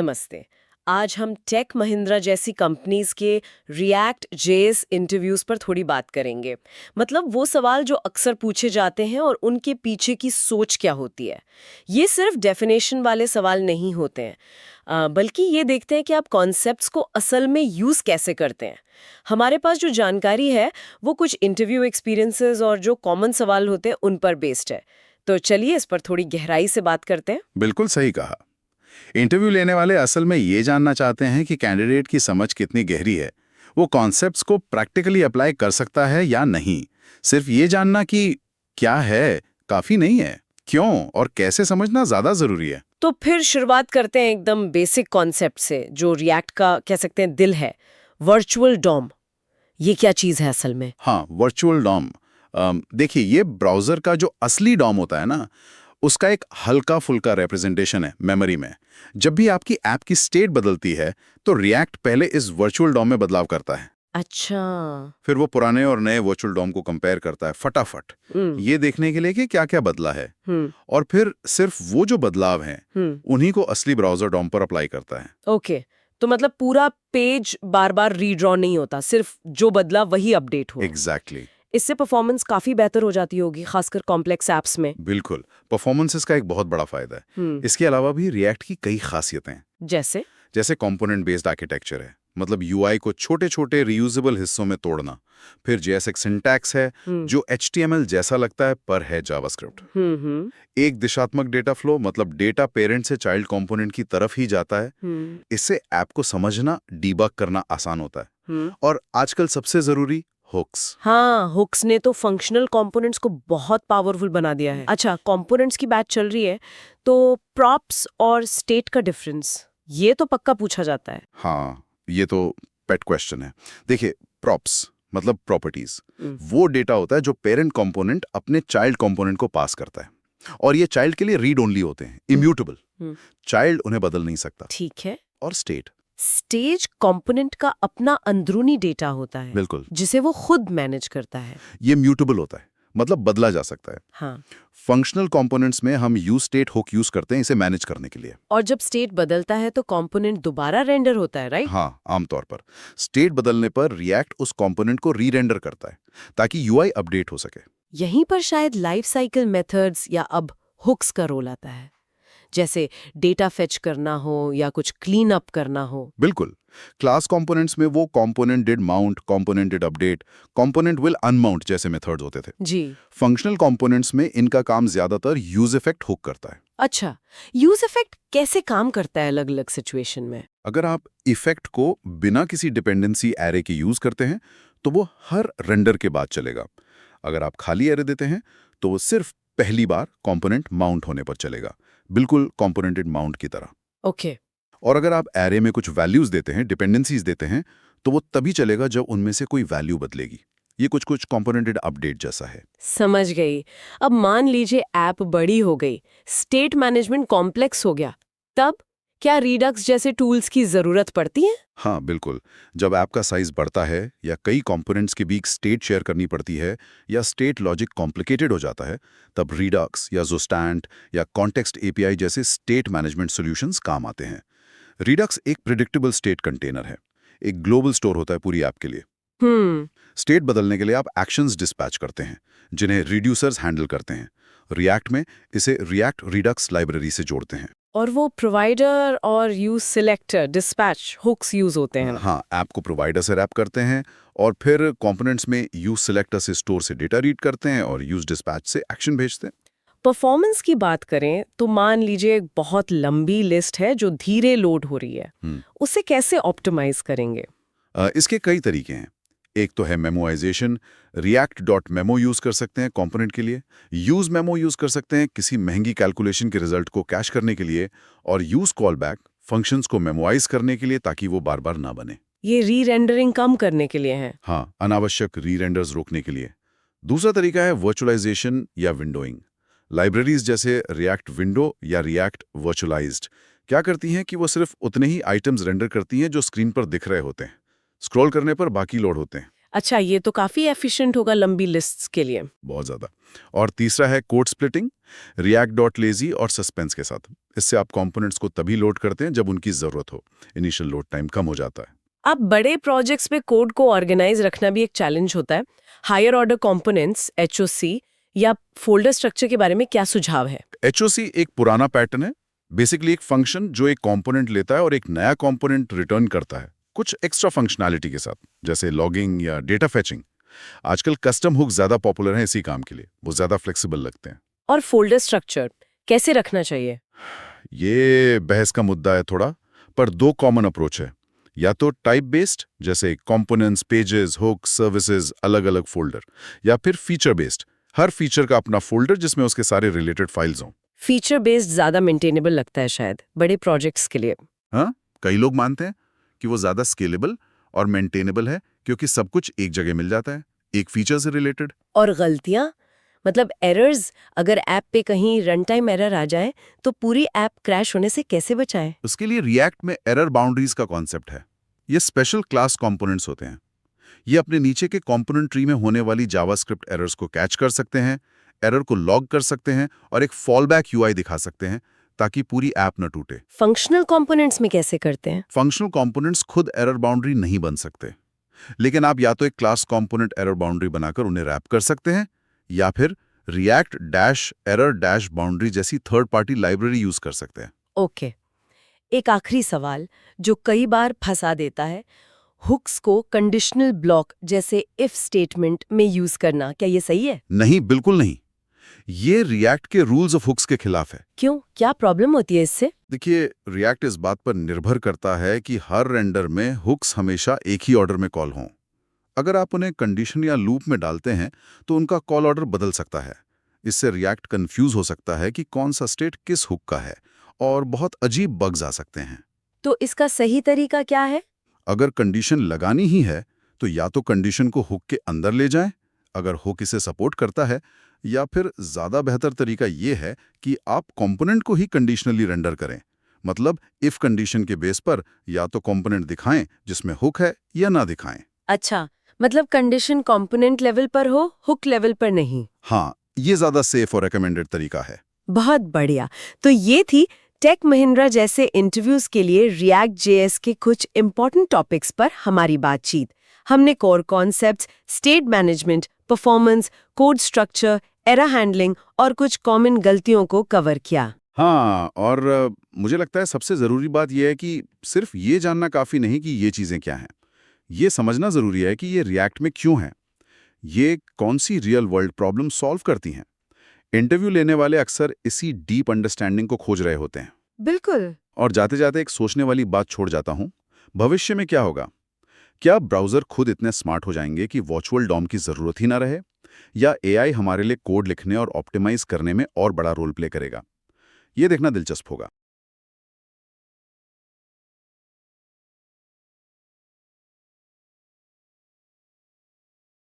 नमस्ते। आज हम टेक महिंद्रा जैसी कंपनीज के रिएक्ट जेएस इंटरव्यूज पर थोड़ी बात करेंगे। मतलब वो सवाल जो अक्सर पूछे जाते हैं और उनके पीछे की सोच क्या होती है। ये सिर्फ डेफिनेशन वाले सवाल नहीं होते हैं, बल्कि ये देखते हैं कि आप कॉन्सेप्ट्स को असल में यूज कैसे करते हैं। हमारे पास जो जानकारी है वो कुछ इंटरव्यू एक्सपीरियंसेस और जो कॉमन सवाल होते हैं उन पर बेस्ड है। तो चलिए इस पर थोड़ी गहराई से बात करते हैं। बिल्कुल सही कहा। इंटरव्यू लेने वाले असल में ये जानना चाहते हैं कि कैंडिडेट की समझ कितनी गहरी है, वो कॉन्सेप्ट्स को प्रैक्टिकली अप्लाई कर सकता है या नहीं। सिर्फ ये जानना कि क्या है काफी नहीं है, क्यों और कैसे समझना ज्यादा जरूरी है। तो फिर शुरुआत करते हैं एकदम बेसिक कॉन्सेप्ट से, जो रिएक्ट का कह सकते हैं दिल है, वर्चुअल डॉम। ये क्या चीज है असल में? हाँ, वर्चुअल डॉम। देखिए, ये ब्राउजर का जो असली डॉम होता है ना, उसका एक हल्का फुल्का रिप्रेजेंटेशन है मेमोरी में। जब भी आपकी ऐप की स्टेट बदलती है तो रिएक्ट पहले इस वर्चुअल डॉम में बदलाव करता है। अच्छा। फिर वो पुराने और नए वर्चुअल डॉम को कंपेयर करता है फटाफट, ये देखने के लिए कि क्या क्या बदला है। और फिर सिर्फ वो जो बदलाव हैं उन्हीं को असली ब्राउजर डॉम पर अप्लाई करता है। ओके, तो मतलब पूरा पेज बार बार रीड्रॉ नहीं होता, सिर्फ जो बदला वही अपडेट हो। एग्जैक्टली। इससे परफॉर्मेंस काफी बेहतर हो जाती होगी, खासकर कॉम्प्लेक्स एप्स में। बिल्कुल, परफॉर्मेंस का एक बहुत बड़ा फायदा है। इसके अलावा भी रिएक्ट की कई खासियतें हैं। जैसे कंपोनेंट बेस्ड आर्किटेक्चर है, मतलब यूआई को छोटे छोटे रीयूजेबल हिस्सों में तोड़ना। फिर JSX सिंटैक्स है जो HTML जैसा लगता है पर है जावास्क्रिप्ट। एक दिशात्मक डेटा फ्लो, मतलब डेटा पेरेंट से चाइल्ड कंपोनेंट की तरफ ही जाता है। इससे ऐप को समझना, डीबग करना आसान होता है। और आजकल सबसे जरूरी, हुक्स। हाँ, हुक्स ने तो फंक्शनल कंपोनेंट्स को बहुत पावरफुल बना दिया है। अच्छा, कंपोनेंट्स की बात चल रही है तो प्रॉप्स और स्टेट का डिफरेंस, ये तो पक्का पूछा जाता है। हाँ, ये तो पेट क्वेश्चन है। देखिए, प्रॉप्स मतलब प्रॉपर्टीज, वो डेटा होता है जो पेरेंट कंपोनेंट अपने चाइल्ड कंपोनेंट को पास करता है। और ये चाइल्ड के लिए रीड ओनली होते हैं, इम्यूटेबल। चाइल्ड उन्हें बदल नहीं सकता। ठीक है। और स्टेज कंपोनेंट का अपना अंदरूनी डेटा होता है, बिल्कुल, जिसे वो खुद मैनेज करता है। ये म्यूटेबल होता है, मतलब बदला जा सकता है। हाँ। फंक्शनल कंपोनेंट्स में हम यूज स्टेट हुक यूज करते हैं इसे मैनेज करने के लिए। और जब स्टेट बदलता है तो कंपोनेंट दोबारा रेंडर होता है, राइट? हाँ, आमतौर पर स्टेट बदलने पर रिएक्ट उस कंपोनेंट को री-रेंडर करता है ताकि यूआई अपडेट हो सके। यहीं पर शायद लाइफ साइकिल मेथड्स या अब हुक्स का रोल आता है, जैसे डेटा फेच करना हो या कुछ क्लीन अप करना हो। बिल्कुल, क्लास कंपोनेंट्स में वो component did mount, component did update, component will unmount जैसे मेथड्स होते थे। जी। फंक्शनल कंपोनेंट्स में इनका काम ज्यादातर यूज इफेक्ट हुक करता है। अच्छा, यूज इफेक्ट कैसे काम करता है अलग अलग सिचुएशन में? अगर आप इफेक्ट को बिना किसी डिपेंडेंसी एरे के यूज करते हैं तो वो हर रेंडर के बाद चलेगा। अगर आप खाली एरे देते हैं तो वो सिर्फ पहली बार कंपोनेंट माउंट होने पर चलेगा, बिल्कुल कंपोनेंटेड माउंट की तरह। ओके। और अगर आप एरे में कुछ वैल्यूज देते हैं, डिपेंडेंसीज देते हैं, तो वो तभी चलेगा जब उनमें से कोई वैल्यू बदलेगी। ये कुछ कुछ कंपोनेंटेड अपडेट जैसा है। समझ गई। अब मान लीजिए ऐप बड़ी हो गई, स्टेट मैनेजमेंट कॉम्प्लेक्स हो गया, तब क्या रिडक्स जैसे टूल्स की जरूरत पड़ती है? हाँ, बिल्कुल। जब ऐप का साइज बढ़ता है या कई कंपोनेंट्स के बीच स्टेट शेयर करनी पड़ती है या स्टेट लॉजिक कॉम्प्लिकेटेड हो जाता है, तब रिडक्स या ज़ोस्टैंट या कॉन्टेक्स्ट API जैसे स्टेट मैनेजमेंट सॉल्यूशंस काम आते हैं। रिडक्स एक प्रिडिक्टेबल स्टेट कंटेनर है, एक ग्लोबल स्टोर होता है पूरी ऐप के लिए। स्टेट बदलने के लिए आप एक्शंस डिस्पैच करते हैं जिन्हें रिड्यूसर्स हैंडल करते हैं। रिएक्ट में इसे रिएक्ट रिडक्स लाइब्रेरी से जोड़ते हैं। और वो प्रोवाइडर और use selector dispatch hooks use होते हैं। हाँ, ऐप को प्रोवाइडर से रैप करते हैं और फिर कंपोनेंट्स में यूज सिलेक्टर से स्टोर से डेटा रीड करते हैं और यूज डिस्पैच से एक्शन भेजते हैं। परफॉर्मेंस की बात करें तो मान लीजिए एक बहुत लंबी लिस्ट है जो धीरे लोड हो रही है, उसे कैसे ऑप्टिमाइज करेंगे? इसके कई तरीके हैं। एक तो है मेमोइजेशन। react.memo यूज कर सकते हैं कंपोनेंट के लिए। यूज मेमो यूज कर सकते हैं किसी महंगी कैलकुलेशन के रिजल्ट को कैश करने के लिए। और यूज कॉलबैक फंक्शंस को मेमोइज करने के लिए ताकि वो बार बार ना बने। ये री-रेंडरिंग कम करने के लिए है। हाँ, अनावश्यक री-रेंडर्स रोकने के लिए। दूसरा तरीका है वर्चुअलाइजेशन या विंडोइंग। लाइब्रेरीज जैसे रिएक्ट विंडो या रिएक्ट वर्चुअलाइज्ड क्या करती हैं कि वो सिर्फ उतने ही आइटम्स रेंडर करती हैं जो स्क्रीन पर दिख रहे होते हैं। स्क्रॉल करने पर बाकी लोड होते हैं। अच्छा, ये तो काफी एफिशिएंट होगा लंबी लिस्ट्स के लिए। बहुत ज्यादा। और तीसरा है कोड स्प्लिटिंग। React.lazy और सस्पेंस के साथ। इससे आप कंपोनेंट्स को तभी लोड करते हैं जब उनकी ज़रूरत हो। इनिशियल लोड टाइम कम हो जाता है। अब बड़े प्रोजेक्ट्स में कोड को ऑर्गेनाइज रखना भी एक चैलेंज होता है। हायर ऑर्डर कंपोनेंट्स एचओसी या फोल्डर स्ट्रक्चर के बारे में क्या सुझाव है? HOC एक पुराना पैटर्न है। बेसिकली एक फंक्शन जो एक कंपोनेंट लेता है और एक नया कंपोनेंट रिटर्न करता है, कुछ एक्स्ट्रा फंक्शनैलिटी के साथ, जैसे लॉगिंग या डेटा फेचिंग। आजकल कस्टम हुक ज़्यादा पॉपुलर हैं इसी काम के लिए, वो ज़्यादा फ्लेक्सिबल लगते हैं। और फोल्डर स्ट्रक्चर कैसे रखना चाहिए? ये बहस का मुद्दा है थोड़ा, पर दो कॉमन अप्रोच है। या तो टाइप बेस्ड, जैसे कंपोनेंट्स, पेजेस, हुक्स, सर्विसेज, अलग अलग फोल्डर, या फिर फीचर बेस्ड, हर फीचर का अपना फोल्डर जिसमें उसके सारे रिलेटेड फाइल्स हों। फीचर बेस्ड ज्यादा मेंटेनेबल लगता है शायद बड़े प्रोजेक्ट्स के लिए। हाँ, कई लोग मानते हैं कि वो ज़्यादा स्केलेबल और मेंटेनेबल है क्योंकि सब कुछ एक जगह मिल जाता है, एक फीचर से रिलेटेड। और गलतियां, मतलब एरर्स, अगर ऐप पे कहीं रन टाइम एरर आ जाए तो पूरी ऐप क्रैश होने से कैसे बचाएं? उसके लिए रिएक्ट में एरर बाउंड्रीज का कॉन्सेप्ट है। ये स्पेशल क्लास कंपोनेंट्स होते हैं। ये अपने नीचे के कंपोनेंट ट्री में होने वाली जावास्क्रिप्ट एरर्स को कैच कर सकते हैं, एरर को लॉग कर सकते हैं और एक फॉलबैक यूआई दिखा सकते हैं ताकि पूरी ऐप न टूटे। फंक्शनल कंपोनेंट्स में कैसे करते हैं? फंक्शनल कंपोनेंट्स खुद एरर बाउंड्री नहीं बन सकते, लेकिन आप या तो एक क्लास कंपोनेंट एरर बाउंड्री बनाकर उन्हें रैप कर सकते हैं, या फिर react dash error dash boundary जैसी थर्ड पार्टी लाइब्रेरी यूज कर सकते हैं। ओके, एक आखिरी सवाल जो कई बार फंसा देता है, हुक्स को कंडीशनल ब्लॉक जैसे इफ स्टेटमेंट में यूज करना, क्या ये सही है? नहीं, बिल्कुल नहीं। ये रिएक्ट के रूल्स ऑफ हुक्स के खिलाफ है। क्यों, क्या प्रॉब्लम होती है इससे? देखिए, रिएक्ट इस बात पर निर्भर करता है कि हर रेंडर में हुक्स हमेशा एक ही ऑर्डर में कॉल हों। अगर आप उन्हें कंडीशन या लूप में डालते हैं तो उनका कॉल ऑर्डर बदल सकता है। इससे रिएक्ट कंफ्यूज हो सकता है कि कौन सा स्टेट किस हुक का है और बहुत अजीब बग्स आ सकते हैं। तो इसका सही तरीका क्या है? अगर कंडीशन लगानी ही है तो या तो कंडीशन को हुक के अंदर ले जाएं, अगर हुक इसे सपोर्ट करता है, या फिर ज़्यादा बेहतर तरीका ये है कि आप कंपोनेंट को ही कंडीशनली रेंडर करें। मतलब इफ कंडीशन के बेस पर या तो कंपोनेंट दिखाएं जिसमें हुक है या ना दिखाएं। अच्छा, मतलब कंडीशन कंपोनेंट लेवल पर हो, हुक लेवल पर नहीं। हाँ, ये ज़्यादा सेफ और रिकमेंडेड तरीका है। बहुत बढ़िया। तो ये थी टेक महिंद्रा जैसे इंटरव्यूज के लिए रिएक्ट जेएस के कुछ इंपॉर्टेंट टॉपिक्स पर हमारी बातचीत। हमने core concepts, state management, performance, code structure, error handling और कुछ कॉमन गलतियों को कवर किया। हाँ, और मुझे लगता है सबसे ज़रूरी बात यह है कि सिर्फ ये जानना काफ़ी नहीं कि ये चीज़ें क्या हैं। ये समझना ज़रूरी है कि ये रिएक्ट में क्यों हैं, ये कौन सी रियल वर्ल्ड प्रॉब्लम सॉल्व करती हैं। इंटरव्यू लेने वाले अक्सर इसी डीप अंडरस्टैंडिंग को खोज रहे होते हैं। बिल्कुल। और जाते जाते एक सोचने वाली बात छोड़ जाता हूँ, भविष्य में क्या होगा? क्या ब्राउज़र खुद इतने स्मार्ट हो जाएंगे कि वर्चुअल डॉम की ज़रूरत ही ना रहे? या एआई हमारे लिए कोड लिखने और ऑप्टिमाइज करने में और बड़ा रोल प्ले करेगा? ये देखना दिलचस्प होगा।